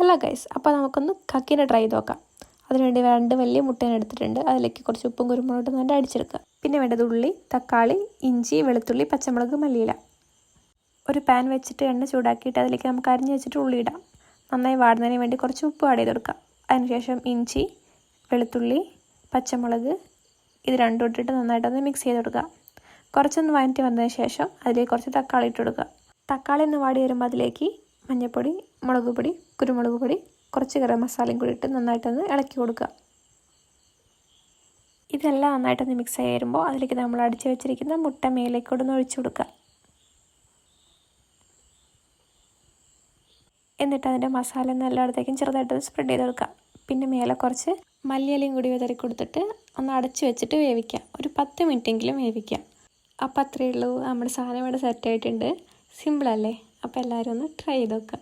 Hello guys, അപ്പോൾ നമുക്കൊന്ന് കക്കിനെ try ചെയ്ത് നോക്കാം. അതിനുവേണ്ടി 2 വലിയ മുട്ടേനെ എടുത്തിട്ടുണ്ട്. അതിലേക്ക് കുറച്ച് ഉപ്പും കുരുമുളകും നല്ല അടിച്ചെടുക്കുക. പിന്നെ വേണ്ടത് ഉള്ളി, തക്കാളി, ഇഞ്ചി, വെളുത്തുള്ളി, പച്ചമുളക്, മല്ലിയില. ഒരു പാൻ വെച്ചിട്ട് എണ്ണ ചൂടാക്കിയിട്ട് അതിലേക്ക് നമുക്ക് അരിഞ്ഞ് വെച്ചിട്ട് ഉള്ളി ഇടാം. നന്നായി വാടുന്നതിന് വേണ്ടി കുറച്ച് ഉപ്പ് ആഡ് ചെയ്ത് കൊടുക്കുക. അതിനുശേഷം ഇഞ്ചി, വെളുത്തുള്ളി, പച്ചമുളക് ഇത് രണ്ടും ഇട്ടിട്ട് നന്നായിട്ടൊന്ന് മിക്സ് ചെയ്ത് കൊടുക്കുക. കുറച്ചൊന്ന് വഴറ്റി വന്നതിന് ശേഷം അതിലേക്ക് കുറച്ച് തക്കാളി ഇട്ട് കൊടുക്കുക. തക്കാളി ഒന്ന് വാടി വരുമ്പോൾ അതിലേക്ക് മഞ്ഞൾപ്പൊടി, മുളക് പൊടി, കുരുമുളക് പൊടി, കുറച്ച് ഗരം മസാലയും കൂടി ഇട്ട് നന്നായിട്ടൊന്ന് ഇളക്കി കൊടുക്കുക. ഇതെല്ലാം നന്നായിട്ടൊന്ന് മിക്സ് ആയി വരുമ്പോൾ അതിലേക്ക് നമ്മൾ അടിച്ച് വെച്ചിരിക്കുന്ന മുട്ട മേലേക്കൂടെ ഒഴിച്ചു കൊടുക്കുക. എന്നിട്ട് അതിൻ്റെ മസാല ഒന്ന് എല്ലായിടത്തേക്കും ചെറുതായിട്ടൊന്ന് സ്പ്രെഡ് ചെയ്ത് കൊടുക്കുക. പിന്നെ മേലെ കുറച്ച് മല്ലിയിലയും കൂടി വിതറി കൊടുത്തിട്ട് ഒന്ന് അടച്ച് വെച്ചിട്ട് വേവിക്കുക. ഒരു 10 മിനിറ്റെങ്കിലും വേവിക്കുക. അപ്പോൾ അത്രയേ ഉള്ളൂ, നമ്മുടെ സാധനം ഇവിടെ സെറ്റായിട്ടുണ്ട്. സിമ്പിളല്ലേ? അപ്പോൾ എല്ലാവരും ഒന്ന് ട്രൈ ചെയ്ത് നോക്കുക.